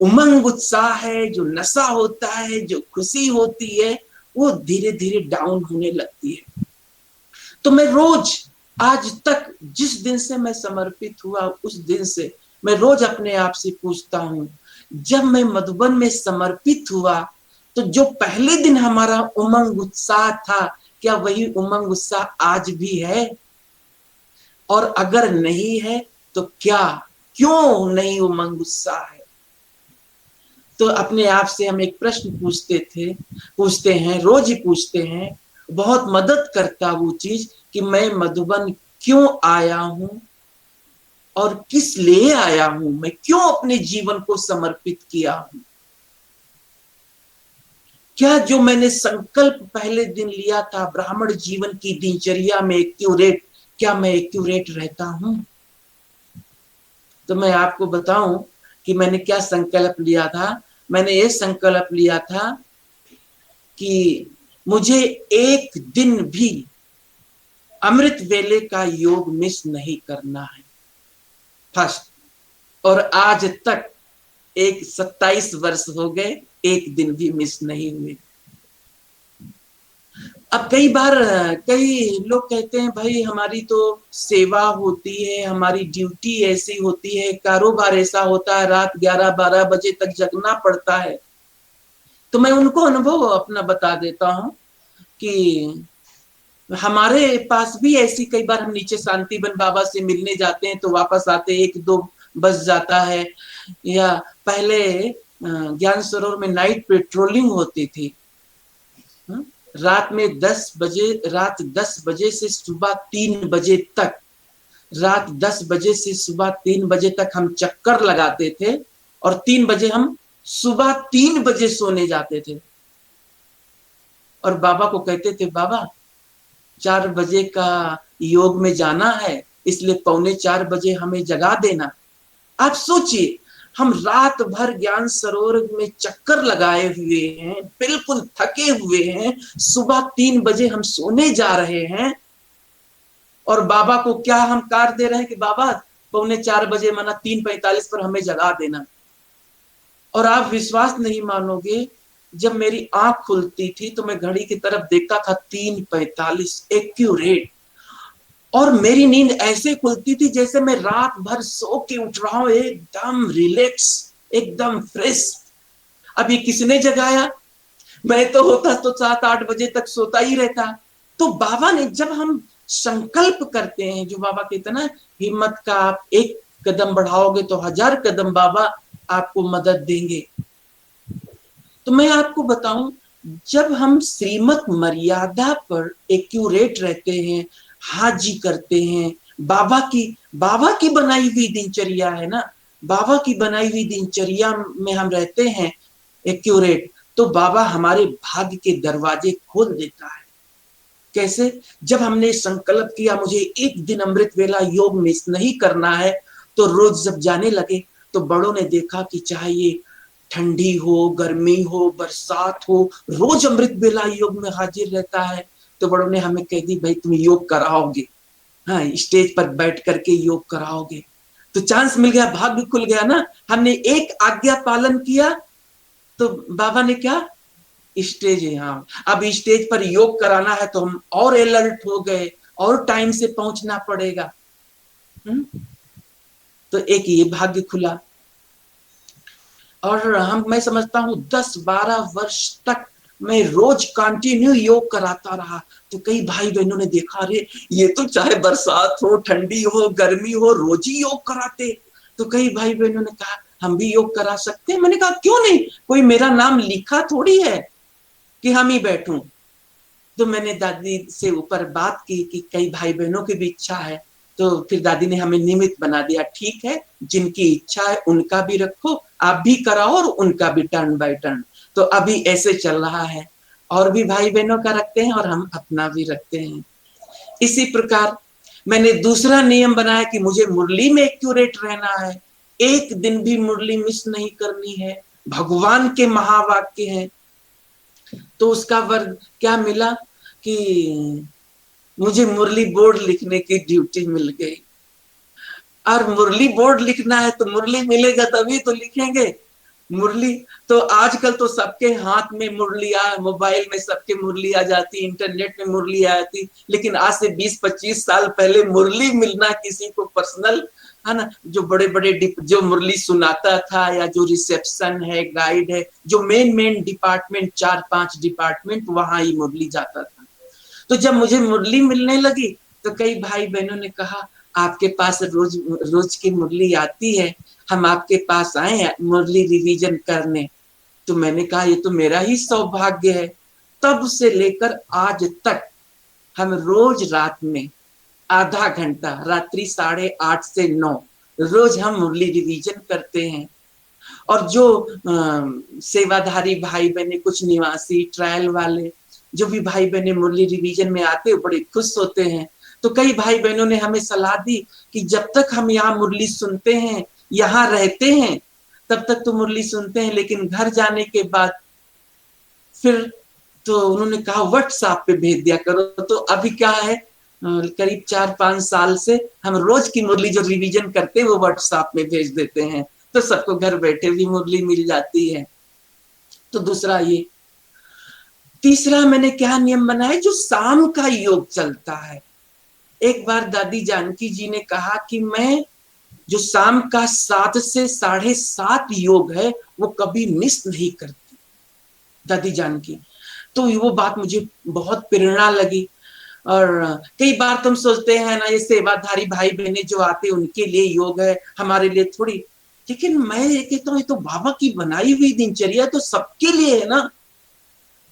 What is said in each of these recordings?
उमंग उत्साह है, जो नशा होता है, जो खुशी होती है, वो धीरे धीरे डाउन होने लगती है। तो मैं रोज, आज तक जिस दिन से मैं समर्पित हुआ उस दिन से मैं रोज अपने आप से पूछता हूं, जब मैं मधुबन में समर्पित हुआ तो जो पहले दिन हमारा उमंग उत्साह था, क्या वही उमंग उत्साह आज भी है? और अगर नहीं है तो क्या, क्यों नहीं उमंग उत्साह है? तो अपने आप से हम एक प्रश्न पूछते हैं, रोज ही पूछते हैं। बहुत मदद करता वो चीज कि मैं मधुबन क्यों आया हूं और किस लिए आया हूं, मैं क्यों अपने जीवन को समर्पित किया हूं। क्या जो मैंने संकल्प पहले दिन लिया था ब्राह्मण जीवन की दिनचर्या में एक्यूरेट, क्या मैं एक्यूरेट रहता हूं? तो मैं आपको बताऊं कि मैंने क्या संकल्प लिया था। मैंने ये संकल्प लिया था कि मुझे एक दिन भी अमृत वेले का योग मिस नहीं करना है, फर्स्ट। और आज तक 27 वर्ष हो गए, एक दिन भी मिस नहीं हुए। अब कई बार कई लोग कहते हैं भाई हमारी तो सेवा होती है, हमारी ड्यूटी ऐसी होती है, कारोबार ऐसा होता है, रात 11-12 बजे तक जगना पड़ता है। तो मैं उनको अनुभव अपना बता देता हूं कि हमारे पास भी ऐसी कई बार हम नीचे शांतिवन बाबा से मिलने जाते हैं तो वापस आते 1-2 बज जाता है। या पहले ज्ञान सरोवर में नाइट पेट्रोलिंग होती थी, रात में 10 बजे, रात 10 बजे से सुबह 3 बजे तक, रात 10 बजे से सुबह 3 बजे तक हम चक्कर लगाते थे और 3 बजे हम सुबह 3 बजे सोने जाते थे। और बाबा को कहते थे बाबा 4 बजे का योग में जाना है, इसलिए 3:45 बजे हमें जगा देना। आप सोचिए, हम रात भर ज्ञान सरोवर में चक्कर लगाए हुए हैं, बिल्कुल थके हुए हैं, सुबह 3 बजे हम सोने जा रहे हैं और बाबा को क्या हम कार दे रहे हैं कि बाबा 3:45 बजे माना 3:45 पर हमें जगा देना। और आप विश्वास नहीं मानोगे, जब मेरी आंख खुलती थी तो मैं घड़ी की तरफ देखता था 3:45 एक्यूरेट। और मेरी नींद ऐसे खुलती थी जैसे मैं रात भर सो के उठ रहा हूं, एकदम रिलैक्स, एकदम फ्रेश। अब ये किसने जगाया? मैं तो होता तो 7-8 बजे तक सोता ही रहता। तो बाबा ने, जब हम संकल्प करते हैं, जो बाबा कहते ना, हिम्मत का आप एक कदम बढ़ाओगे तो 1000 कदम बाबा आपको मदद देंगे। तो मैं आपको बताऊं, जब हम श्रीमत मर्यादा पर एक्यूरेट रहते हैं, हाजी करते हैं, बाबा की बनाई हुई दिनचर्या है ना, बाबा की बनाई हुई दिनचर्या में हम रहते हैं एक्यूरेट, तो बाबा हमारे भाग्य के दरवाजे खोल देता है। कैसे? जब हमने संकल्प किया मुझे एक दिन अमृत वेला योग मिस नहीं करना है, तो रोज जब जाने लगे तो बड़ों ने देखा कि चाहे ये ठंडी हो, गर्मी हो, बरसात हो, रोज अमृत वेला योग में हाजिर रहता है। तो बड़ों ने हमें कह दी भाई तुम योग कराओगे, हाँ स्टेज पर बैठ करके योग कराओगे। तो चांस मिल गया, भाग्य खुल गया ना। हमने एक आज्ञा पालन किया तो बाबा ने क्या, स्टेज है, हाँ अब स्टेज पर योग कराना है तो हम और अलर्ट हो गए, और टाइम से पहुंचना पड़ेगा। तो एक ये भाग्य खुला। और मैं समझता हूँ 10-12 वर्ष तक मैं रोज कंटिन्यू योग कराता रहा। तो कई भाई बहनों ने देखा, अरे ये तो चाहे बरसात हो, ठंडी हो, गर्मी हो, रोज ही योग कराते। तो कई भाई बहनों ने कहा हम भी योग करा सकते हैं। मैंने कहा क्यों नहीं, कोई मेरा नाम लिखा थोड़ी है कि हम ही बैठूं। तो मैंने दादी से ऊपर बात की कि कई भाई बहनों की भी इच्छा है। तो फिर दादी ने हमें निमित्त बना दिया, ठीक है जिनकी इच्छा है उनका भी रखो, आप भी कराओ और उनका भी टर्न बाय टर्न। तो अभी ऐसे चल रहा है, और भी भाई बहनों का रखते हैं और हम अपना भी रखते हैं। इसी प्रकार मैंने दूसरा नियम बनाया कि मुझे मुरली में एक्यूरेट रहना है, एक दिन भी मुरली मिस नहीं करनी है, भगवान के महावाक्य हैं। तो उसका वर्ग क्या मिला कि मुझे मुरली बोर्ड लिखने की ड्यूटी मिल गई। और मुरली बोर्ड लिखना है तो मुरली मिलेगा तभी तो लिखेंगे। मुरली तो आजकल तो सबके हाथ में मुरलिया, मोबाइल में सबके मुरली आ जाती, इंटरनेट में मुरली आ जाती, लेकिन आज से 20-25 साल पहले मुरली मिलना किसी को पर्सनल, है ना, जो बड़े बड़े जो मुरली सुनाता था या जो रिसेप्शन है, गाइड है, जो मेन डिपार्टमेंट, 4-5 डिपार्टमेंट, वहां ही मुरली जाता था। तो जब मुझे मुरली मिलने लगी तो कई भाई बहनों ने कहा आपके पास रोज रोज की मुरली आती है, हम आपके पास आए हैं मुरली रिवीजन करने। तो मैंने कहा ये तो मेरा ही सौभाग्य है। तब से लेकर आज तक हम रोज रात में आधा घंटा, रात्रि 8:30 से 9 रोज हम मुरली रिवीजन करते हैं। और जो सेवाधारी भाई बहने, कुछ निवासी ट्रायल वाले, जो भी भाई बहने मुरली रिवीजन में आते हैं बड़े खुश होते हैं। तो कई भाई बहनों ने हमें सलाह दी कि जब तक हम यहाँ मुरली सुनते हैं, यहाँ रहते हैं, तब तक तो मुरली सुनते हैं, लेकिन घर जाने के बाद फिर तो उन्होंने कहा व्हाट्सएप पे भेज दिया करो। तो अभी क्या है, करीब 4-5 साल से हम रोज की मुरली जो रिवीजन करते हैं वो व्हाट्सएप में भेज देते हैं, तो सबको घर बैठे भी मुरली मिल जाती है। तो दूसरा ये। तीसरा मैंने क्या नियम बनाया, जो शाम का योग चलता है। एक बार दादी जानकी जी ने कहा कि मैं जो शाम का 7 से 7:30 योग है वो कभी मिस नहीं करती, दादी जानकी। तो वो बात मुझे बहुत प्रेरणा लगी। और कई बार तुम सोचते हैं ना, ये सेवाधारी भाई बहने जो आते हैं उनके लिए योग है, हमारे लिए थोड़ी। लेकिन मैं ये कहता हूँ ये तो बाबा की बनाई हुई दिनचर्या, तो सबके लिए है ना।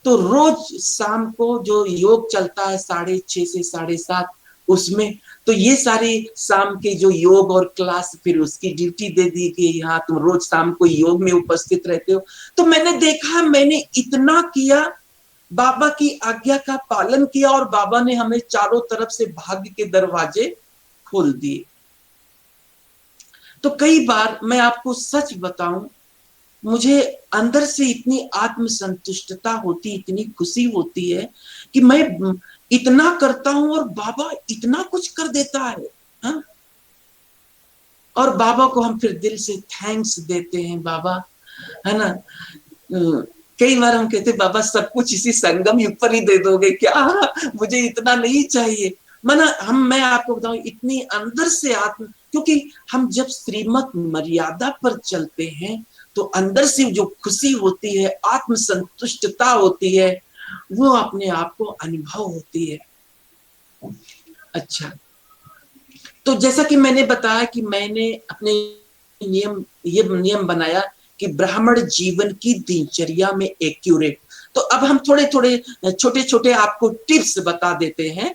तो रोज शाम को जो योग चलता है 6:30 से 7:30, उसमें तो ये सारी शाम के जो योग और क्लास, फिर उसकी ड्यूटी दे दी कि यहाँ तुम रोज शाम को योग में उपस्थित रहते हो। तो मैंने देखा, मैंने इतना किया, बाबा की आज्ञा का पालन किया, और बाबा ने हमें चारों तरफ से भाग्य के दरवाजे खोल दिए। तो कई बार मैं आपको सच बताऊं, मुझे अंदर से इतनी आत्मसंतुष्टता होती, इतनी खुशी होती है कि मैं इतना करता हूं और बाबा इतना कुछ कर देता है। हा? और बाबा को हम फिर दिल से थैंक्स देते हैं, बाबा, है ना। कई बार हम कहते बाबा सब कुछ इसी संगम युग पर ही दे दोगे क्या, मुझे इतना नहीं चाहिए। मैं आपको बताऊं, इतनी अंदर से आत्म, क्योंकि हम जब श्रीमत मर्यादा पर चलते हैं तो अंदर से जो खुशी होती है, आत्मसंतुष्टता होती है, वो अपने आप को अनुभव होती है। अच्छा, तो जैसा कि मैंने बताया कि मैंने अपने ये नियम बनाया कि ब्राह्मण जीवन की दिनचर्या में एक्यूरेट। तो अब हम थोड़े थोड़े छोटे छोटे आपको टिप्स बता देते हैं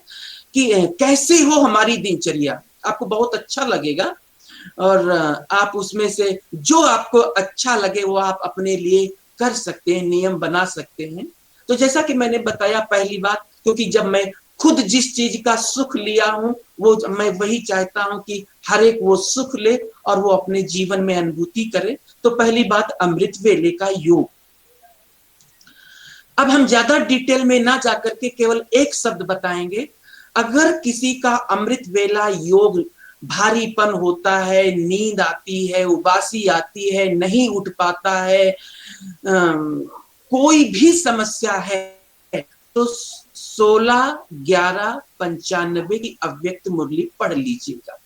कि कैसे हो हमारी दिनचर्या। आपको बहुत अच्छा लगेगा और आप उसमें से जो आपको अच्छा लगे वो आप अपने लिए कर सकते हैं, नियम बना सकते हैं। तो जैसा कि मैंने बताया, पहली बात, क्योंकि जब मैं खुद जिस चीज का सुख लिया हूं वो मैं वही चाहता हूं कि हर एक वो सुख ले और वो अपने जीवन में अनुभूति करे। तो पहली बात, अमृत वेले का योग। अब हम ज्यादा डिटेल में ना जाकर के केवल एक शब्द बताएंगे। अगर किसी का अमृत वेला योग भारीपन होता है, नींद आती है, उबासी आती है, नहीं उठ पाता है, कोई भी समस्या है, तो 16-11-95 की अव्यक्त मुरली पढ़ लीजिएगा।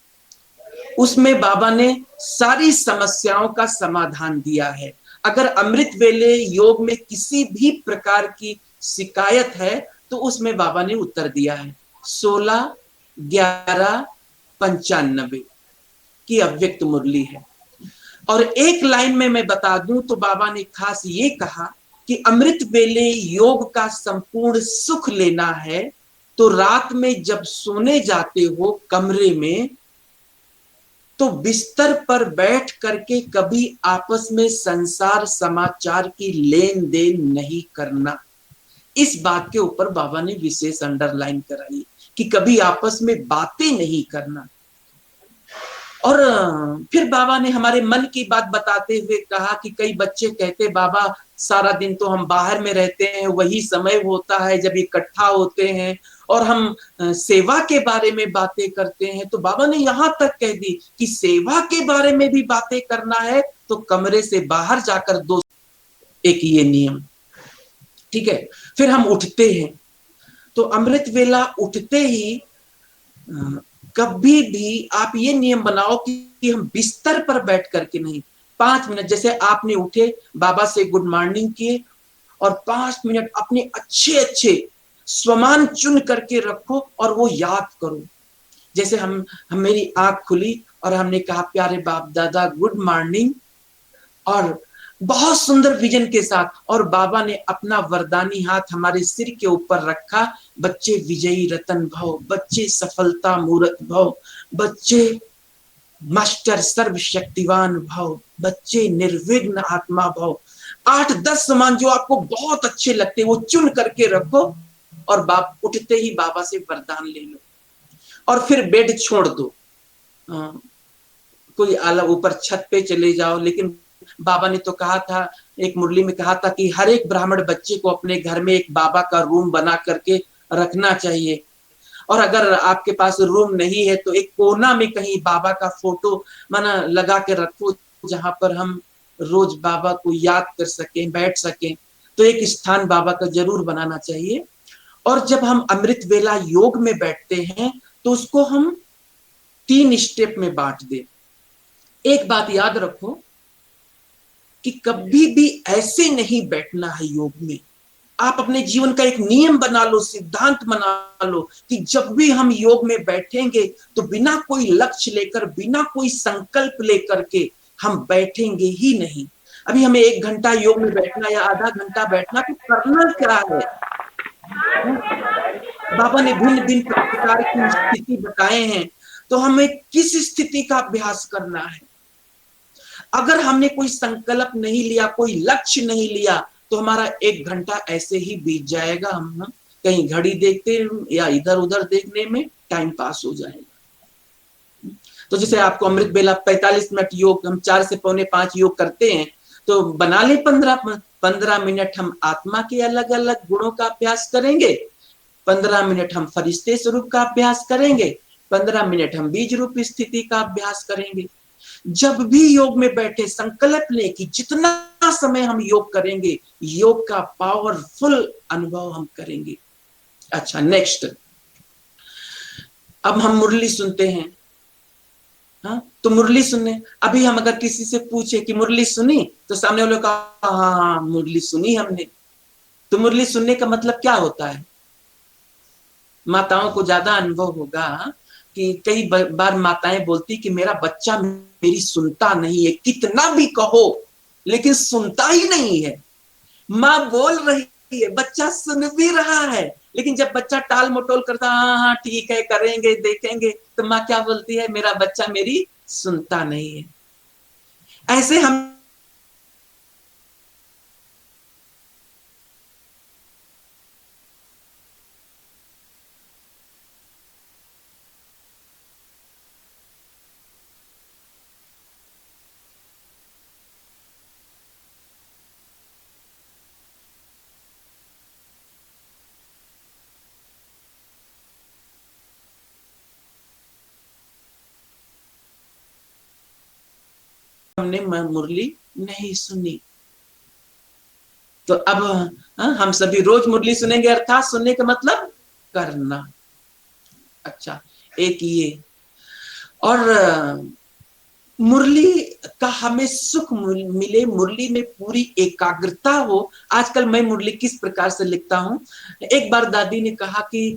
उसमें बाबा ने सारी समस्याओं का समाधान दिया है। अगर अमृत वेले योग में किसी भी प्रकार की शिकायत है तो उसमें बाबा ने उत्तर दिया है। 16-11-95 की अव्यक्त मुरली है। और एक लाइन में मैं बता दूं तो बाबा ने खास ये कहा कि अमृत वेले योग का संपूर्ण सुख लेना है तो रात में जब सोने जाते हो कमरे में, तो बिस्तर पर बैठ करके कभी आपस में संसार समाचार की लेन देन नहीं करना। इस बात के ऊपर बाबा ने विशेष अंडरलाइन कराई कि कभी आपस में बातें नहीं करना। और फिर बाबा ने हमारे मन की बात बताते हुए कहा कि कई बच्चे कहते बाबा सारा दिन तो हम बाहर में रहते हैं, वही समय होता है जब इकट्ठा होते हैं और हम सेवा के बारे में बातें करते हैं, तो बाबा ने यहां तक कह दी कि सेवा के बारे में भी बातें करना है तो कमरे से बाहर जाकर दो, एक ये नियम। ठीक है, फिर हम उठते हैं तो अमृत वेला उठते ही कभी भी आप ये नियम बनाओ कि हम बिस्तर पर बैठ करके नहीं, 5 मिनट जैसे आपने उठे, बाबा से गुड मॉर्निंग किए और 5 मिनट अपने अच्छे अच्छे स्वमान चुन करके रखो और वो याद करो। जैसे हम मेरी आंख खुली और हमने कहा प्यारे बाप दादा गुड मॉर्निंग, और बहुत सुंदर विजन के साथ, और बाबा ने अपना वरदानी हाथ हमारे सिर के ऊपर रखा, बच्चे विजयी रतन भव, बच्चे सफलता मूर्त भव, बच्चे मास्टर सर्वशक्तिवान भव, बच्चे निर्विघ्न आत्मा भव। 8-10 समान जो आपको बहुत अच्छे लगते वो चुन करके रखो और बाप उठते ही बाबा से वरदान ले लो और फिर बेड छोड़ दो। कोई आला ऊपर छत पे चले जाओ, लेकिन बाबा ने तो कहा था, एक मुरली में कहा था कि हर एक ब्राह्मण बच्चे को अपने घर में एक बाबा का रूम बना करके रखना चाहिए, और अगर आपके पास रूम नहीं है तो एक कोना में कहीं बाबा का फोटो माना लगा के रखो, जहां पर हम रोज बाबा को याद कर सकें, बैठ सकें। तो एक स्थान बाबा का जरूर बनाना चाहिए। और जब हम अमृत वेला योग में बैठते हैं तो उसको हम 3 स्टेप में बांट दे। एक बात याद रखो कि कभी भी ऐसे नहीं बैठना है योग में। आप अपने जीवन का एक नियम बना लो, सिद्धांत बना लो कि जब भी हम योग में बैठेंगे तो बिना कोई लक्ष्य लेकर, बिना कोई संकल्प लेकर के हम बैठेंगे ही नहीं। अभी हमें 1 घंटा योग में बैठना या आधा घंटा बैठना, तो करना क्या है? बाबा ने भिन्न भिन्न प्रकार की स्थिति बताए हैं, तो हमें किस स्थिति का अभ्यास करना है? अगर हमने कोई संकल्प नहीं लिया, कोई लक्ष्य नहीं लिया, तो हमारा 1 घंटा ऐसे ही बीत जाएगा। हम कहीं घड़ी देखते या इधर उधर देखने में टाइम पास हो जाएगा। तो जैसे आपको अमृत बेला 45 मिनट योग, हम 4 से पौने 5 योग करते हैं, तो बना ले 15 मिनट हम आत्मा के अलग अलग गुणों का अभ्यास करेंगे, 15 मिनट हम फरिश्ते स्वरूप का अभ्यास करेंगे, 15 मिनट हम बीज रूप स्थिति का अभ्यास करेंगे। जब भी योग में बैठे संकल्प लें कि जितना समय हम योग करेंगे, योग का पावरफुल अनुभव हम करेंगे। अच्छा, नेक्स्ट, अब हम मुरली सुनते हैं। हाँ, तो मुरली सुनने, अभी हम अगर किसी से पूछे कि मुरली सुनी, तो सामने वाले का हाँ मुरली सुनी हमने। तो मुरली सुनने का मतलब क्या होता है? माताओं को ज्यादा अनुभव होगा कि कई बार माताएं बोलती कि मेरा बच्चा मेरी सुनता नहीं है, कितना भी कहो लेकिन सुनता ही नहीं है। माँ बोल रही है, बच्चा सुन भी रहा है, लेकिन जब बच्चा टाल मटोल करता हाँ हाँ ठीक है करेंगे देखेंगे, तो माँ क्या बोलती है? मेरा बच्चा मेरी सुनता नहीं है। ऐसे हमने मुरली नहीं सुनी। तो अब हम सभी रोज मुरली सुनेंगे, अर्थात सुनने का मतलब करना। अच्छा, एक ये, और मुरली का हमें सुख मिले, मुरली में पूरी एकाग्रता हो। आजकल मैं मुरली किस प्रकार से लिखता हूं, एक बार दादी ने कहा कि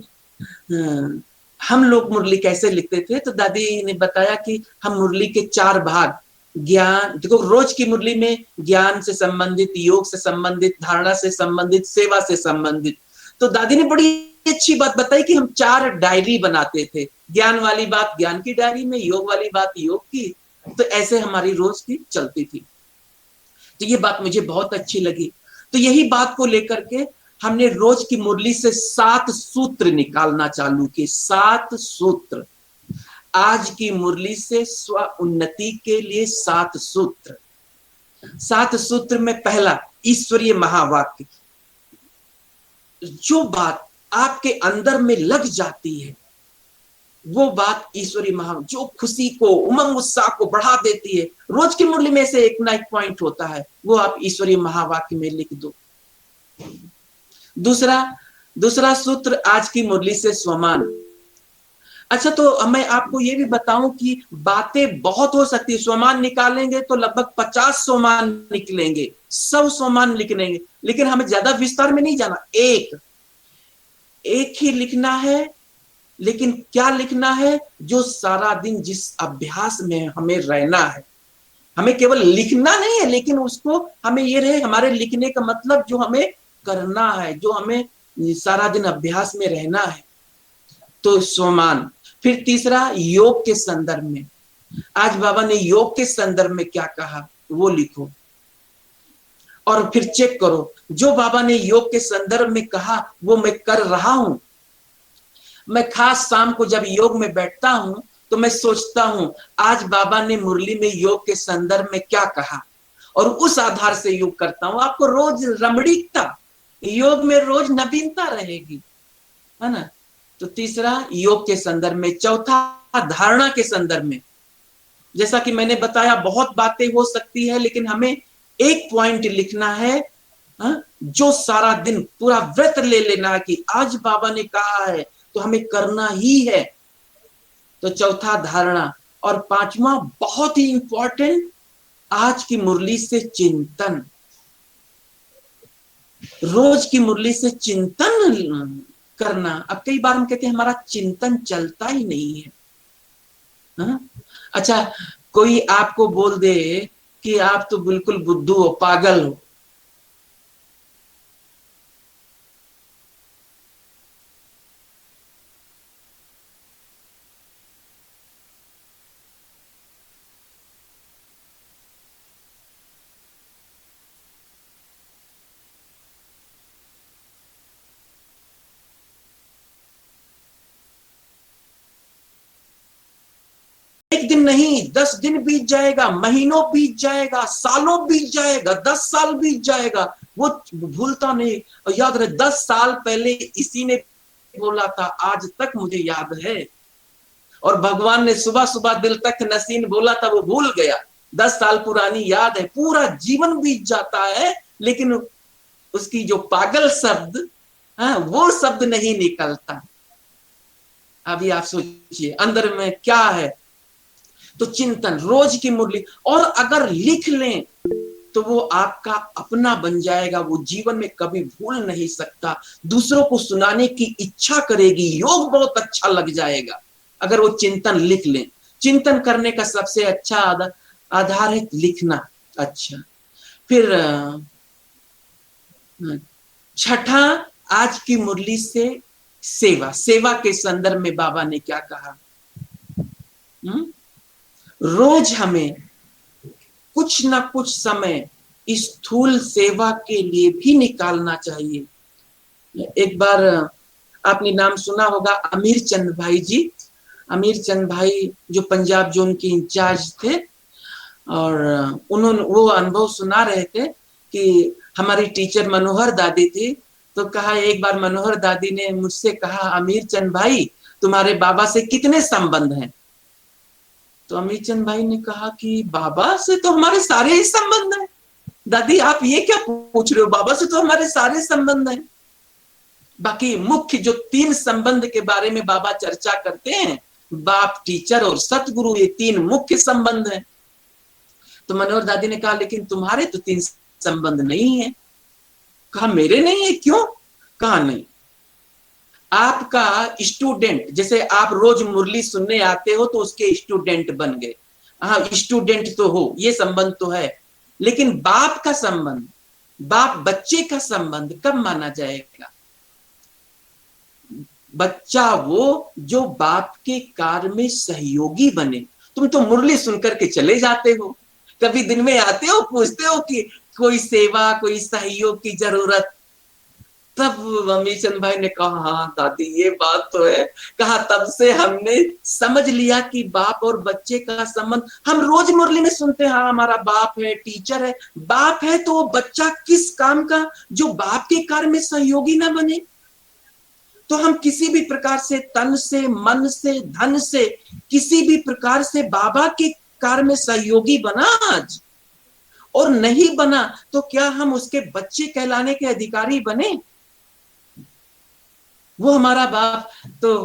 हम लोग मुरली कैसे लिखते थे, तो दादी ने बताया कि हम मुरली के 4 भाग, ज्ञान, देखो रोज की मुरली में ज्ञान से संबंधित, योग से संबंधित, धारणा से संबंधित, सेवा से संबंधित। तो दादी ने बड़ी अच्छी बात बताई कि हम 4 डायरी बनाते थे, ज्ञान वाली बात ज्ञान की डायरी में, योग वाली बात योग की, तो ऐसे हमारी रोज की चलती थी। तो ये बात मुझे बहुत अच्छी लगी। तो यही बात को लेकर के हमने रोज की मुरली से 7 सूत्र निकालना चालू किए। 7 सूत्र, आज की मुरली से स्व उन्नति के लिए 7 सूत्र। 7 सूत्र में पहला ईश्वरीय महावाक्य। जो बात आपके अंदर में लग जाती है, वो बात ईश्वरी महा जो खुशी को, उमंग उत्साह को बढ़ा देती है। रोज की मुरली में से एक ना एक पॉइंट होता है, वो आप ईश्वरी महावाक्य में लिख दो। दूसरा दूसरा सूत्र आज की मुरली से स्वमान। अच्छा, तो मैं आपको ये भी बताऊं कि बातें बहुत हो सकती है। स्वमान निकालेंगे तो लगभग 50 स्वमान निकलेंगे, 100 स्वमान लिखेंगे, लेकिन हमें ज्यादा विस्तार में नहीं जाना। एक ही लिखना है, लेकिन क्या लिखना है? जो सारा दिन जिस अभ्यास में हमें रहना है। हमें केवल लिखना नहीं है, लेकिन उसको हमें ये रहे, हमारे लिखने का मतलब जो हमें करना है, जो हमें सारा दिन अभ्यास में रहना है, तो स्वमान। फिर तीसरा, योग के संदर्भ में। आज बाबा ने योग के संदर्भ में क्या कहा वो लिखो, और फिर चेक करो जो बाबा ने योग के संदर्भ में कहा वो मैं कर रहा हूं। मैं खास शाम को जब योग में बैठता हूं तो मैं सोचता हूं आज बाबा ने मुरली में योग के संदर्भ में क्या कहा, और उस आधार से योग करता हूं। आपको रोज रमणीकता, योग में रोज नवीनता रहेगी, है ना। तो तीसरा, योग के संदर्भ में। चौथा, धारणा के संदर्भ में। जैसा कि मैंने बताया, बहुत बातें हो सकती है, लेकिन हमें एक पॉइंट लिखना है, जो सारा दिन पूरा व्रत ले लेना है कि आज बाबा ने कहा है तो हमें करना ही है। तो चौथा, धारणा। और पांचवा, बहुत ही इंपॉर्टेंट, आज की मुरली से चिंतन। रोज की मुरली से चिंतन करना। अब कई बार हम कहते हैं हमारा चिंतन चलता ही नहीं है, हा? अच्छा, कोई आपको बोल दे कि आप तो बिल्कुल बुद्धू हो, पागल हो, एक दिन नहीं 10 दिन बीत जाएगा, महीनों बीत जाएगा, सालों बीत जाएगा, 10 साल बीत जाएगा, वो भूलता नहीं। और याद रहे, 10 साल पहले इसी ने बोला था, आज तक मुझे याद है। और भगवान ने सुबह सुबह दिल तक नसीन बोला था, वो भूल गया। 10 साल पुरानी याद है, पूरा जीवन बीत जाता है, लेकिन उसकी जो पागल शब्द, वो शब्द नहीं निकलता। अभी आप सोचिए अंदर में क्या है। तो चिंतन, रोज की मुरली, और अगर लिख लें तो वो आपका अपना बन जाएगा, वो जीवन में कभी भूल नहीं सकता। दूसरों को सुनाने की इच्छा करेगी, योग बहुत अच्छा लग जाएगा अगर वो चिंतन लिख लें। चिंतन करने का सबसे अच्छा आधार है लिखना। अच्छा, फिर छठा, आज की मुरली से सेवा। सेवा के संदर्भ में बाबा ने क्या कहा? रोज हमें कुछ ना कुछ समय स्थूल सेवा के लिए भी निकालना चाहिए। एक बार आपने नाम सुना होगा अमीर चंद भाई जी। अमीर चंद भाई जो पंजाब जोन के इंचार्ज थे, और उन्होंने वो अनुभव सुना रहे थे कि हमारी टीचर मनोहर दादी थी, तो कहा, एक बार मनोहर दादी ने मुझसे कहा, अमीर चंद भाई तुम्हारे बाबा से कितने संबंध हैं? तो अमीर चंद भाई ने कहा कि बाबा से तो हमारे सारे ही संबंध हैं। दादी आप ये क्या पूछ रहे हो, बाबा से तो हमारे सारे संबंध हैं। बाकी मुख्य जो 3 संबंध के बारे में बाबा चर्चा करते हैं, बाप, टीचर और सतगुरु, ये 3 मुख्य संबंध हैं। तो मनोहर दादी ने कहा, लेकिन तुम्हारे तो 3 संबंध नहीं है। कहा, मेरे नहीं है, क्यों? कहा, नहीं, आपका स्टूडेंट, जैसे आप रोज मुरली सुनने आते हो तो उसके स्टूडेंट बन गए, हाँ स्टूडेंट तो हो, ये संबंध तो है, लेकिन बाप का संबंध, बाप बच्चे का संबंध कब माना जाएगा? बच्चा वो जो बाप के कार्य में सहयोगी बने। तुम तो मुरली सुनकर के चले जाते हो, कभी दिन में आते हो, पूछते हो कि कोई सेवा, कोई सहयोग की जरूरत? तब अमीर चंद भाई ने कहा, हाँ दादी ये बात तो है। कहा, तब से हमने समझ लिया कि बाप और बच्चे का संबंध, हम रोज मुरली में सुनते हैं, हाँ हमारा बाप है, टीचर है। बाप है तो बच्चा किस काम का, जो बाप के कार्य में सहयोगी ना बने? तो हम किसी भी प्रकार से, तन से, मन से, धन से, किसी भी प्रकार से बाबा के कार्य में सहयोगी बना आज, और नहीं बना तो क्या हम उसके बच्चे कहलाने के अधिकारी बने? वो हमारा बाप तो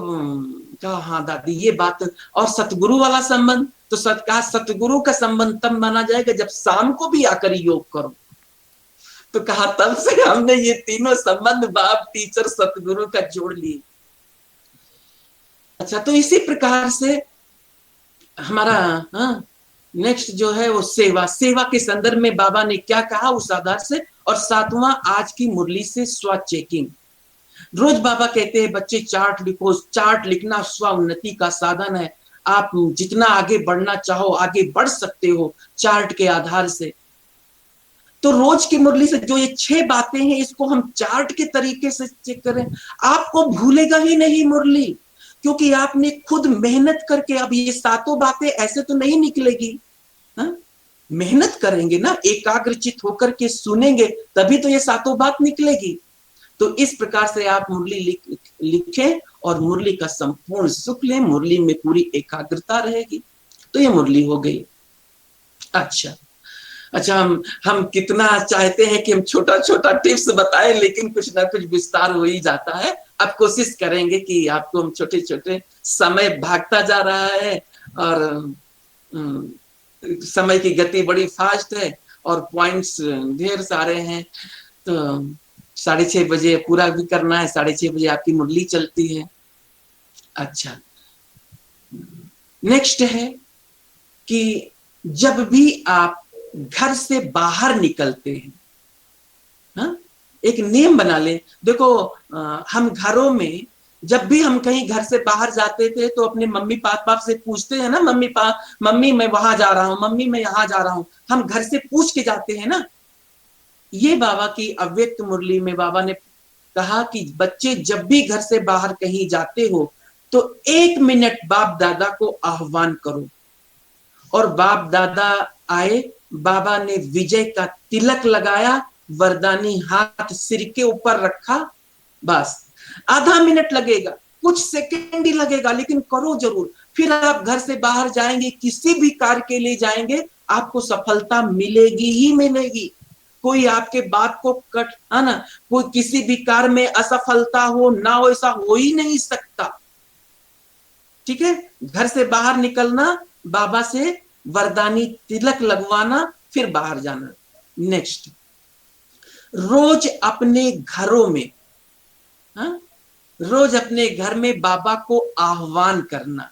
कहा, हाँ दादी ये बात। और सतगुरु वाला संबंध तो सतगुरु का संबंध तब माना जाएगा जब शाम को भी आकर योग करो। तो कहा तब से हमने ये तीनों संबंध, बाप, टीचर, सतगुरु का जोड़ लिए। अच्छा, तो इसी प्रकार से हमारा नेक्स्ट जो है वो सेवा। सेवा के संदर्भ में बाबा ने क्या कहा उस आधार से। और सातवां आज की मुरली से स्व चेकिंग। रोज बाबा कहते हैं बच्चे चार्ट लिखो। चार्ट लिखना स्व उन्नति का साधन है। आप जितना आगे बढ़ना चाहो आगे बढ़ सकते हो चार्ट के आधार से। तो रोज की मुरली से जो ये 6 बातें हैं इसको हम चार्ट के तरीके से चेक करें, आपको भूलेगा ही नहीं मुरली, क्योंकि आपने खुद मेहनत करके। अब ये 7 बातें ऐसे तो नहीं निकलेगी, मेहनत करेंगे ना, एकाग्रचित होकर के सुनेंगे तभी तो ये 7 बात निकलेगी। तो इस प्रकार से आप मुरली लिखें और मुरली का संपूर्ण सुख लें, मुरली में पूरी एकाग्रता रहेगी। तो ये मुरली हो गई। अच्छा, हम कितना चाहते हैं कि हम छोटा छोटा टिप्स बताएं, लेकिन कुछ ना कुछ विस्तार हो ही जाता है। अब कोशिश करेंगे कि आपको हम छोटे छोटे, समय भागता जा रहा है और समय की गति बड़ी फास्ट है और पॉइंट्स ढेर सारे हैं। तो 6:30 बजे पूरा भी करना है, 6:30 बजे आपकी मुरली चलती है। अच्छा, नेक्स्ट है कि जब भी आप घर से बाहर निकलते हैं, एक नियम बना ले। देखो हम घरों में जब भी हम कहीं घर से बाहर जाते थे तो अपने मम्मी पापा से पूछते हैं ना, मम्मी मैं वहां जा रहा हूँ, मम्मी मैं यहाँ जा रहा हूँ, हम घर से पूछ के जाते हैं ना। ये बाबा की अव्यक्त मुरली में बाबा ने कहा कि बच्चे जब भी घर से बाहर कहीं जाते हो तो 1 मिनट बाप दादा को आह्वान करो। और बाप दादा आए, बाबा ने विजय का तिलक लगाया, वरदानी हाथ सिर के ऊपर रखा, बस आधा मिनट लगेगा, कुछ सेकंड ही लगेगा, लेकिन करो जरूर। फिर आप घर से बाहर जाएंगे, किसी भी कार्य के लिए जाएंगे, आपको सफलता मिलेगी ही मिलेगी। कोई आपके बात को है ना, कोई किसी भी कार्य में असफलता हो ना हो, ऐसा हो ही नहीं सकता। ठीक है, घर से बाहर निकलना, बाबा से वरदानी तिलक लगवाना, फिर बाहर जाना। नेक्स्ट, रोज अपने घरों में, रोज अपने घर में बाबा को आह्वान करना।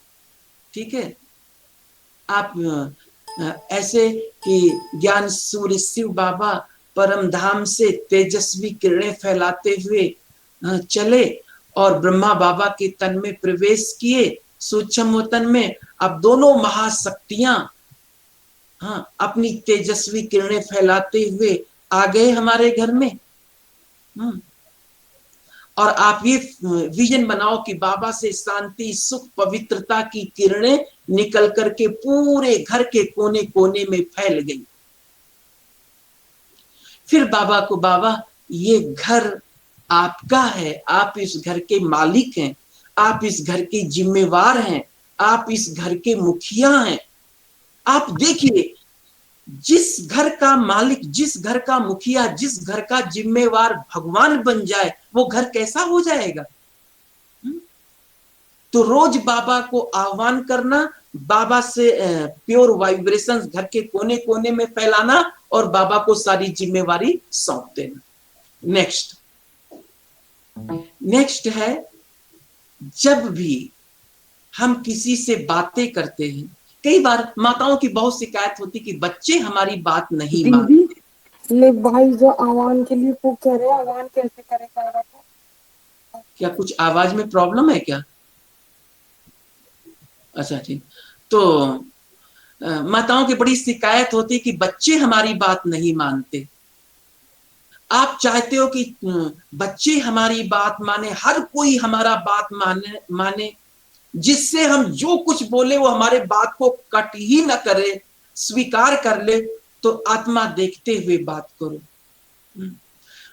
ठीक है, आप ऐसे कि ज्ञान सूर्य शिव बाबा परम धाम से तेजस्वी किरणें फैलाते हुए चले और ब्रह्मा बाबा के तन में प्रवेश किए, सूक्ष्म तन में। अब दोनों महाशक्तियां अपनी तेजस्वी किरणें फैलाते हुए आ गए हमारे घर में। और आप ये विजन बनाओ कि बाबा से शांति, सुख, पवित्रता की किरणें निकल करके पूरे घर के कोने कोने में फैल गई। फिर बाबा को, बाबा ये घर आपका है, आप इस घर के मालिक हैं, आप इस घर के जिम्मेवार हैं, आप इस घर के मुखिया हैं। आप देखिए, जिस घर का मालिक, जिस घर का मुखिया, जिस घर का जिम्मेवार भगवान बन जाए, वो घर कैसा हो जाएगा। तो रोज बाबा को आह्वान करना, बाबा से प्योर वाइब्रेशंस घर के कोने कोने में फैलाना और बाबा को सारी जिम्मेवारी सौंप देना। नेक्स्ट है, जब भी हम किसी से बातें करते हैं, कई बार माताओं की बहुत शिकायत होती कि बच्चे हमारी बात नहीं मानते। ले भाई जो आह्वान के लिए पूछ रहे हैं, आह्वान कैसे करेगा? क्या कुछ आवाज में प्रॉब्लम है क्या? अच्छा ठीक। तो माताओं की बड़ी शिकायत होती कि बच्चे हमारी बात नहीं मानते। आप चाहते हो कि बच्चे हमारी बात माने, हर कोई हमारा बात माने, जिससे हम जो कुछ बोले वो हमारे बात को कट ही न करे, स्वीकार कर ले। तो आत्मा देखते हुए बात करो।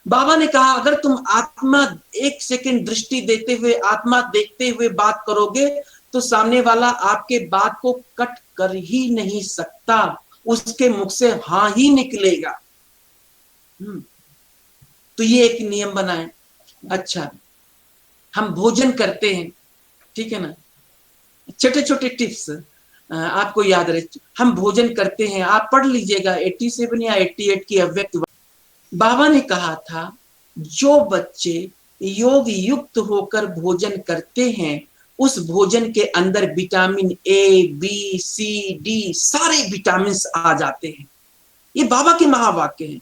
बाबा ने कहा अगर तुम आत्मा एक सेकंड दृष्टि देते हुए आत्मा देखते हुए बात करोगे तो सामने वाला आपके बात को कट कर ही नहीं सकता, उसके मुख से हाँ ही निकलेगा। तो ये एक नियम बनाए। अच्छा, हम भोजन करते हैं, ठीक है ना, छोटे छोटे टिप्स आपको याद रहे। हम भोजन करते हैं, आप पढ़ लीजिएगा 87 या 88 की अव्यक्त। बाबा ने कहा था जो बच्चे योग युक्त होकर भोजन करते हैं उस भोजन के अंदर vitamin A B C D सारे विटामिन आ जाते हैं। ये बाबा के महावाक्य हैं।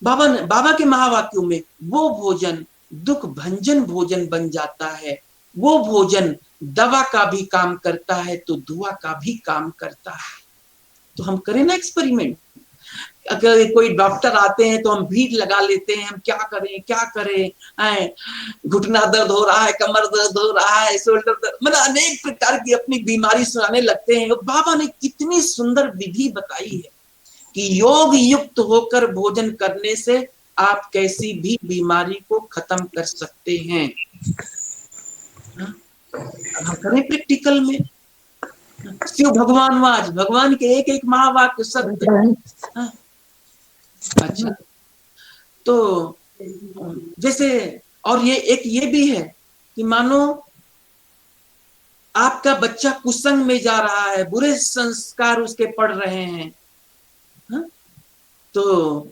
बाबा के महावाक्यों में वो भोजन दुख भंजन भोजन बन जाता है, वो भोजन दवा का भी काम करता है तो दुआ का भी काम करता है। तो हम करें ना एक्सपेरिमेंट। अगर कोई डॉक्टर आते हैं तो हम भीड़ लगा लेते हैं, हम क्या करें क्या करें, घुटना दर्द हो रहा है, कमर दर्द हो रहा है, शोल्डर दर्द, मतलब अनेक प्रकार की अपनी बीमारी सुनाने लगते हैं। बाबा ने कितनी सुंदर विधि बताई है कि योग युक्त होकर भोजन करने से आप कैसी भी बीमारी को खत्म कर सकते हैं। हम करें प्रैक्टिकल में। शिव भगवान वाज, भगवान के एक एक महावाक्य सत्य। अच्छा, तो जैसे और ये एक ये भी है कि मानो आपका बच्चा कुसंग में जा रहा है, बुरे संस्कार उसके पड़ रहे हैं, तो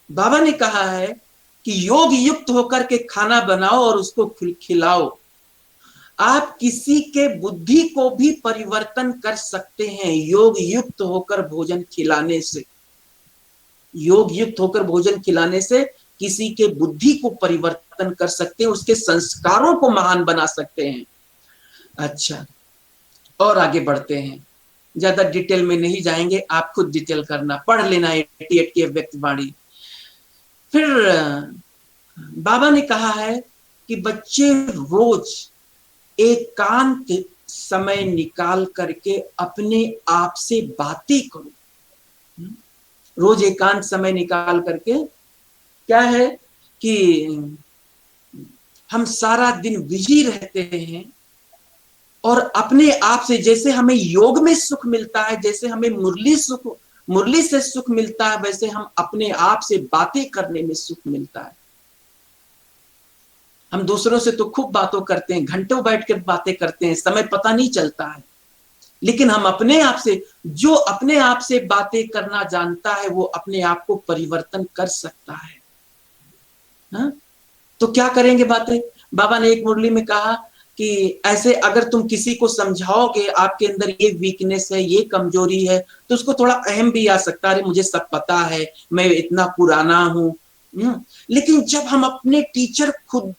बाबा ने कहा है कि योग युक्त होकर के खाना बनाओ और उसको खिलाओ। आप किसी के बुद्धि को भी परिवर्तन कर सकते हैं योग युक्त होकर भोजन खिलाने से। योग युक्त होकर भोजन खिलाने से किसी के बुद्धि को परिवर्तन कर सकते हैं, उसके संस्कारों को महान बना सकते हैं। अच्छा, और आगे बढ़ते हैं, ज्यादा डिटेल में नहीं जाएंगे, आप खुद डिटेल करना, पढ़ लेना 88 की व्यक्तवाणी। फिर बाबा ने कहा है कि बच्चे रोज एकांत समय निकाल करके अपने आप से बातें करो। रोज एकांत समय निकाल करके, क्या है कि हम सारा दिन बिजी रहते हैं और अपने आप से, जैसे हमें योग में सुख मिलता है, जैसे हमें मुरली से सुख मिलता है, वैसे हम अपने आप से बातें करने में सुख मिलता है। हम दूसरों से तो खूब बातों करते हैं, घंटों बैठ कर बातें करते हैं, समय पता नहीं चलता है, लेकिन हम अपने आप से, जो अपने आप से बातें करना जानता है वो अपने आप को परिवर्तन कर सकता है। हा? तो क्या करेंगे बातें? बाबा ने एक मुरली में कहा कि ऐसे अगर तुम किसी को समझाओगे आपके अंदर ये वीकनेस है, ये कमजोरी है, तो उसको थोड़ा अहम भी आ सकता है, मुझे सब पता है, मैं इतना पुराना हूं। लेकिन जब हम अपने टीचर खुद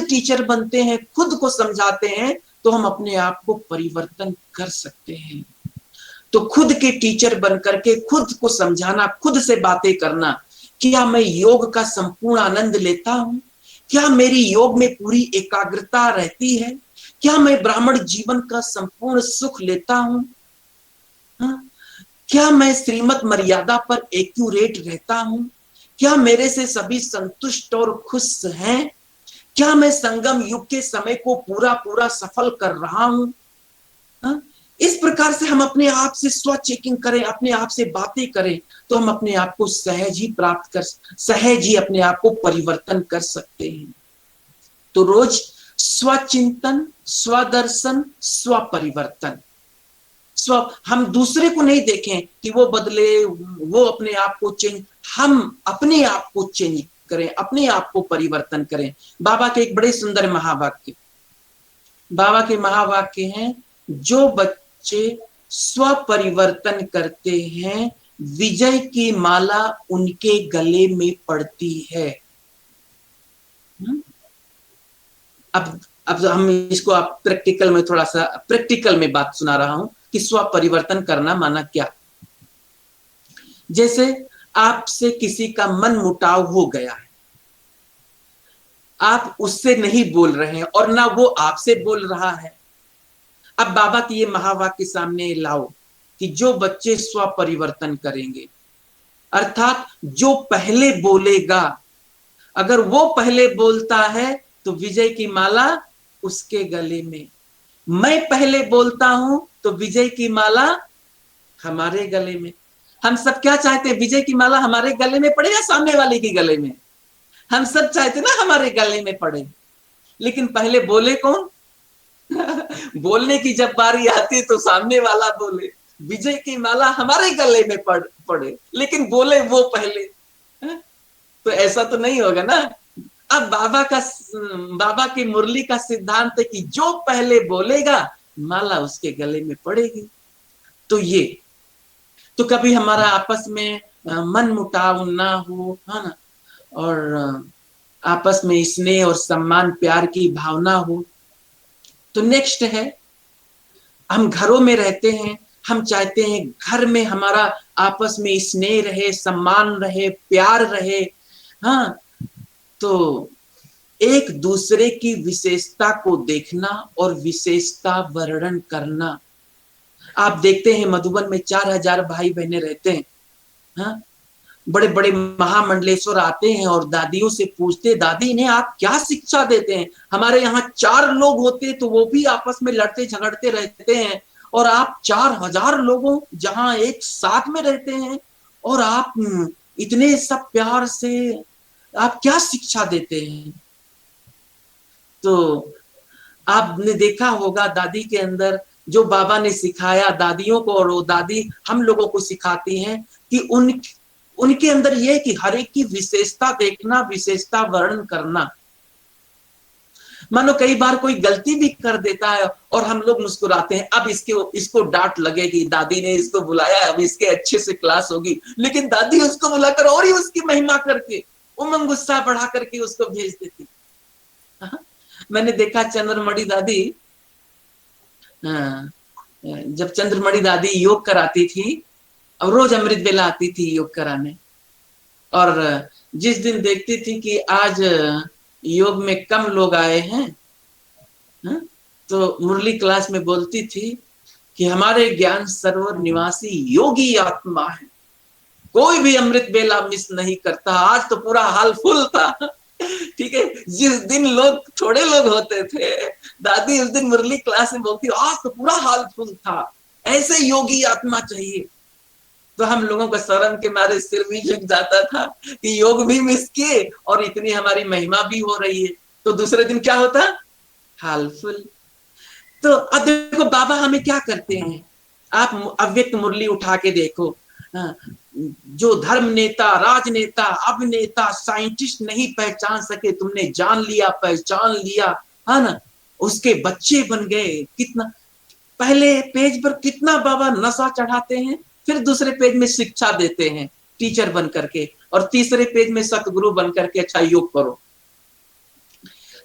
टीचर बनते हैं, खुद को समझाते हैं, तो हम अपने आप को परिवर्तन कर सकते हैं। तो खुद के टीचर बनकर के खुद को समझाना, खुद से बातें करना, क्या मैं योग का संपूर्ण आनंद लेता हूं? क्या मेरी योग में पूरी एकाग्रता रहती है? क्या मैं ब्राह्मण जीवन का संपूर्ण सुख लेता हूं? क्या मैं श्रीमत मर्यादा पर एक्यूरेट रहता हूं? क्या मेरे से सभी संतुष्ट और खुश हैं? क्या मैं संगम युग के समय को पूरा पूरा सफल कर रहा हूं? इस प्रकार से हम अपने आप से स्व चेकिंग करें, अपने आप से बातें करें, तो हम अपने आप को सहज ही अपने आप को परिवर्तन कर सकते हैं। तो रोज स्वचिंतन, स्वदर्शन, स्व परिवर्तन। हम दूसरे को नहीं देखें कि वो बदले, वो अपने आप को चेंज, हम अपने आप को चेंज करें, अपने आप को परिवर्तन करें। बाबा के एक बड़े सुंदर महावाक्य, बाबा के महावाक्य हैं, जो बच्चे स्व परिवर्तन करते हैं विजय की माला उनके गले में पड़ती है। अब हम इसको आप प्रैक्टिकल में, थोड़ा सा प्रैक्टिकल में बात सुना रहा हूं कि स्व परिवर्तन करना माना क्या। जैसे आपसे किसी का मन मुटाव हो गया है, आप उससे नहीं बोल रहे हैं और ना वो आपसे बोल रहा है। अब बाबा की ये महावाक्य सामने लाओ कि जो बच्चे स्व परिवर्तन करेंगे, अर्थात जो पहले बोलेगा, अगर वो पहले बोलता है तो विजय की माला उसके गले में। मैं पहले बोलता हूं तो विजय की माला हमारे गले में। हम सब क्या चाहते हैं? विजय की माला हमारे गले में पड़े या सामने वाले के गले में? हम सब चाहते ना हमारे गले में पड़े, लेकिन पहले बोले कौन? बोलने की जब बारी आती तो सामने वाला बोले, विजय की माला हमारे गले में पड़े, लेकिन बोले वो पहले। तो ऐसा तो नहीं होगा ना। अब बाबा की मुरली का सिद्धांत है कि जो पहले बोलेगा माला उसके गले में पड़ेगी। तो ये तो कभी हमारा आपस में मन मुटाव ना हो, है ना, और आपस में स्नेह और सम्मान प्यार की भावना हो। तो नेक्स्ट है, हम घरों में रहते हैं, हम चाहते हैं घर में हमारा आपस में स्नेह रहे, सम्मान रहे, प्यार रहे। हाँ, तो एक दूसरे की विशेषता को देखना और विशेषता वर्णन करना। आप देखते हैं मधुबन में 4000 भाई बहने रहते हैं। हाँ, बड़े बड़े महामंडलेश्वर आते हैं और दादियों से पूछते, दादी इन्हें आप क्या शिक्षा देते हैं? हमारे यहाँ 4 लोग होते तो वो भी आपस में लड़ते झगड़ते रहते हैं, और आप 4000 लोगों जहां एक साथ में रहते हैं और आप इतने सब प्यार से आप क्या शिक्षा देते हैं? तो आपने देखा होगा दादी के अंदर जो बाबा ने सिखाया दादियों को, और वो दादी हम लोगों को सिखाती हैं कि उनके अंदर ये है कि हर एक की विशेषता देखना, विशेषता वर्णन करना। मानो कई बार कोई गलती भी कर देता है और हम लोग मुस्कुराते हैं, अब इसको डांट लगेगी, दादी ने इसको बुलाया, अब इसके अच्छे से क्लास होगी, लेकिन दादी उसको बुलाकर और ही उसकी महिमा करके उमंग गुस्सा बढ़ा करके उसको भेज देती। मैंने देखा चंद्रमणि दादी, जब चंद्रमणि दादी योग कराती थी और रोज अमृत बेला आती थी योग कराने, और जिस दिन देखती थी कि आज योग में कम लोग आए हैं, तो मुरली क्लास में बोलती थी कि हमारे ज्ञान सरोवर निवासी योगी आत्मा है, कोई भी अमृत बेला मिस नहीं करता। आज तो पूरा हाल फुल था। ठीक है, जिस दिन लोग थोड़े लोग होते थे, दादी उस दिन मुरली क्लास में बोलती आज तो पूरा हाल फुल था, ऐसे योगी आत्मा चाहिए। तो हम लोगों का शर्म के मारे सिर भी झुक जाता था कि योग भी मिस किए और इतनी हमारी महिमा भी हो रही है। तो दूसरे दिन क्या होता? हालफुल। तो अब देखो बाबा हमें क्या करते हैं, आप अव्यक्त मुरली उठा के देखो, जो धर्म नेता, राजनेता, अभिनेता, साइंटिस्ट नहीं पहचान सके, तुमने जान लिया, पहचान लिया, है ना, उसके बच्चे बन गए। कितना पहले पेज पर कितना बाबा नशा चढ़ाते हैं, फिर दूसरे पेज में शिक्षा देते हैं टीचर बन करके, और तीसरे पेज में सतगुरु बन करके अच्छा योग करो।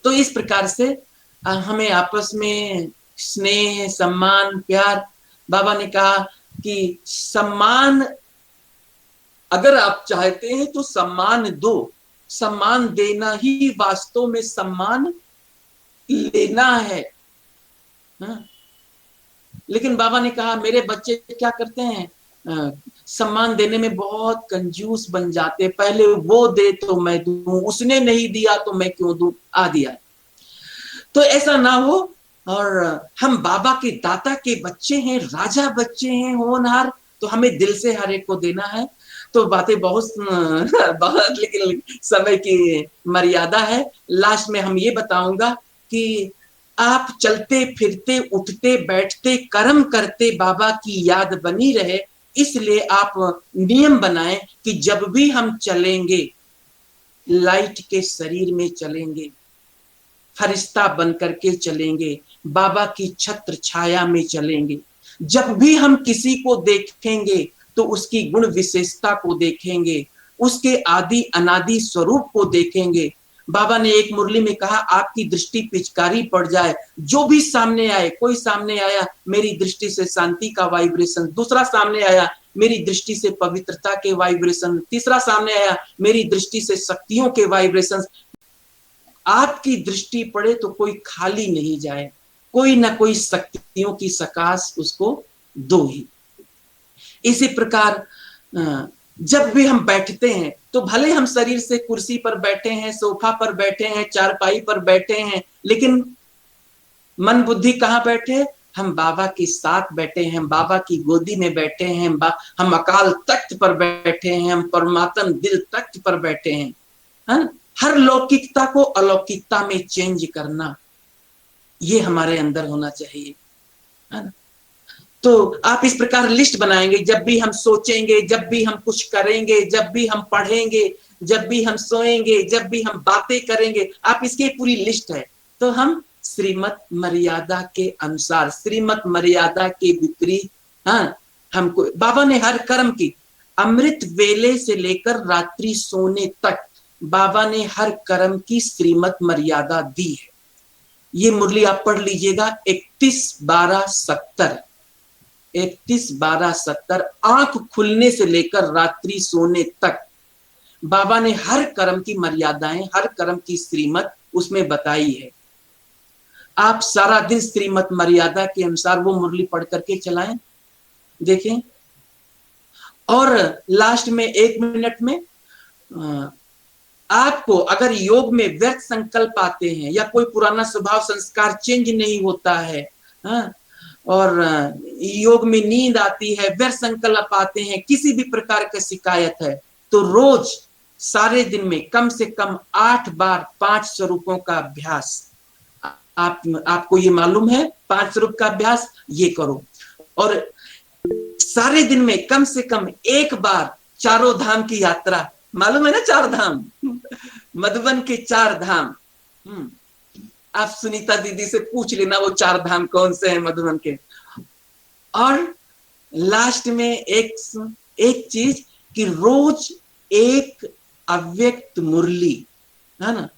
तो इस प्रकार से हमें आपस में स्नेह, सम्मान, प्यार, बाबा ने कहा कि सम्मान अगर आप चाहते हैं तो सम्मान दो, सम्मान देना ही वास्तव में सम्मान लेना है। हाँ? लेकिन बाबा ने कहा मेरे बच्चे क्या करते हैं, सम्मान देने में बहुत कंजूस बन जाते, पहले वो दे तो मैं दूं, उसने नहीं दिया तो मैं क्यों दूं, आ दिया। तो ऐसा ना हो, और हम बाबा के दाता के बच्चे हैं, राजा बच्चे हैं, होनहार, तो हमें दिल से हर एक को देना है। तो बातें बहुत बहुत, लेकिन समय की मर्यादा है। लास्ट में हम ये बताऊंगा कि आप चलते फिरते उठते बैठते कर्म करते बाबा की याद बनी रहे, इसलिए आप नियम बनाएं कि जब भी हम चलेंगे लाइट के शरीर में चलेंगे, फरिश्ता बन करके चलेंगे, बाबा की छत्र छाया में चलेंगे। जब भी हम किसी को देखेंगे तो उसकी गुण विशेषता को देखेंगे, उसके आदि अनादि स्वरूप को देखेंगे। बाबा ने एक मुरली में कहा आपकी दृष्टि पिचकारी पड़ जाए, जो भी सामने आए, कोई सामने आया मेरी दृष्टि से शांति का वाइब्रेशन, दूसरा सामने आया मेरी दृष्टि से पवित्रता के वाइब्रेशन, तीसरा सामने आया मेरी दृष्टि से शक्तियों के वाइब्रेशन। आपकी दृष्टि पड़े तो कोई खाली नहीं जाए, कोई ना कोई शक्तियों की सकाश उसको दो ही। इसी प्रकार जब भी हम बैठते हैं तो भले हम शरीर से कुर्सी पर बैठे हैं, सोफा पर बैठे हैं, चारपाई पर बैठे हैं, लेकिन मन बुद्धि कहाँ बैठे? हम बाबा के साथ बैठे हैं, हम बाबा की गोदी में बैठे हैं, हम अकाल तख्त पर बैठे हैं, हम परमात्म दिल तख्त पर बैठे हैं। हाँ? हर लौकिकता को अलौकिकता में चेंज करना, ये हमारे अंदर होना चाहिए। है ना? तो आप इस प्रकार लिस्ट बनाएंगे, जब भी हम सोचेंगे, जब भी हम कुछ करेंगे, जब भी हम पढ़ेंगे, जब भी हम सोएंगे, जब भी हम बातें करेंगे, आप इसकी पूरी लिस्ट है। तो हम श्रीमत मर्यादा के अनुसार, श्रीमत मर्यादा के विपरीत, हाँ, हमको बाबा ने हर कर्म की, अमृत वेले से लेकर रात्रि सोने तक बाबा ने हर कर्म की श्रीमत मर्यादा दी है। ये मुरली आप पढ़ लीजिएगा, 31-12-70, 31-12-70, आंख खुलने से लेकर रात्रि सोने तक बाबा ने हर कर्म की मर्यादाएं, हर कर्म की श्रीमत उसमें बताई है। आप सारा दिन श्रीमत मर्यादा के अनुसार वो मुरली पढ़ करके चलाएं, देखें। और लास्ट में 1 मिनट में आपको अगर योग में व्यर्थ संकल्प आते हैं या कोई पुराना स्वभाव संस्कार चेंज नहीं होता है, हाँ, और योग में नींद आती है, व्यर्थ संकल्प आते हैं, किसी भी प्रकार की शिकायत है, तो रोज सारे दिन में कम से कम 8 बार 5 स्वरूपों का अभ्यास, आपको ये मालूम है 5 स्वरूप का अभ्यास, ये करो। और सारे दिन में कम से कम 1 बार चारों धाम की यात्रा, मालूम है ना 4 धाम, मधुबन के 4 धाम। आप सुनीता दीदी से पूछ लेना वो 4 धाम कौन से हैं मधुबन के। और लास्ट में एक चीज कि रोज एक अव्यक्त मुरली, है ना।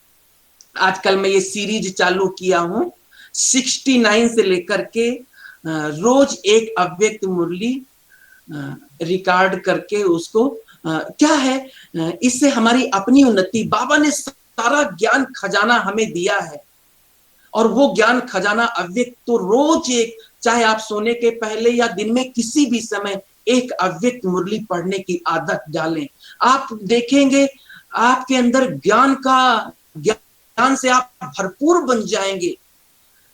आजकल मैं ये सीरीज चालू किया हूं, 69 से लेकर के रोज एक अव्यक्त मुरली रिकॉर्ड करके उसको, क्या है, इससे हमारी अपनी उन्नति, बाबा ने सारा ज्ञान खजाना हमें दिया है और वो ज्ञान खजाना अव्यक्त, तो रोज एक, चाहे आप सोने के पहले या दिन में किसी भी समय एक अव्यक्त मुरली पढ़ने की आदत डालें। आप देखेंगे आपके अंदर ज्ञान से आप भरपूर बन जाएंगे,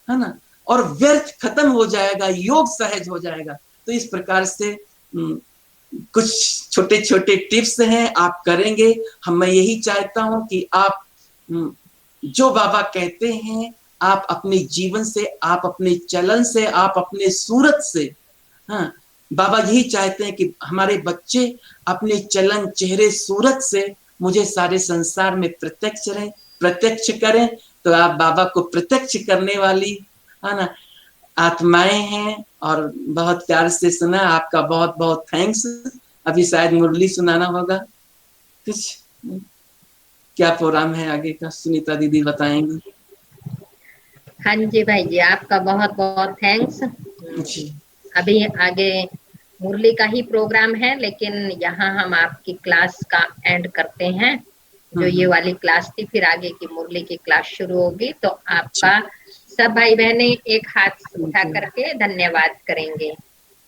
है ना, और व्यर्थ खत्म हो जाएगा, योग सहज हो जाएगा। तो इस प्रकार से कुछ छोटे छोटे टिप्स हैं, आप करेंगे। मैं यही चाहता हूं कि आप जो बाबा कहते हैं आप अपने जीवन से, आप अपने चलन से, आप अपने सूरत से, हाँ, बाबा यही चाहते हैं कि हमारे बच्चे अपने चलन, चेहरे, सूरत से मुझे सारे संसार में प्रत्यक्ष करें। तो आप बाबा को प्रत्यक्ष करने वाली, है ना, आत्माएं हैं और बहुत प्यार से सुना, आपका बहुत बहुत थैंक्स। अभी शायद मुरली सुनाना होगा, कुछ क्या प्रोग्राम है आगे का, सुनीता दीदी बताएंगी। हाँ जी भाई जी, आपका बहुत बहुत थैंक्स। अभी आगे मुरली का ही प्रोग्राम है, लेकिन यहाँ हम आपकी क्लास का एंड करते हैं। जो ये वाली क्लास थी, फिर आगे की मुरली की क्लास शुरू होगी। तो आपका सब भाई बहने एक हाथ उठा करके धन्यवाद करेंगे।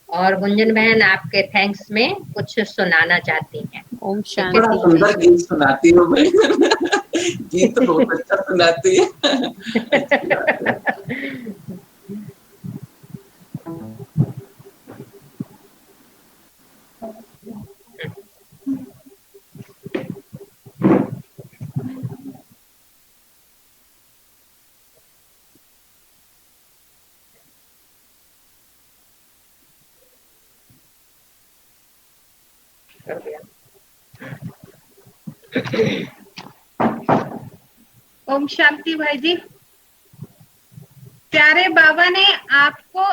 और गुंजन बहन आपके थैंक्स में कुछ सुनाना चाहती हैं। ओम शांति। बड़ा सुंदर गीत सुनाती हो भाई, गीत तो बहुत अच्छा सुनाती है। ओम शांति भाई जी। प्यारे बाबा ने आपको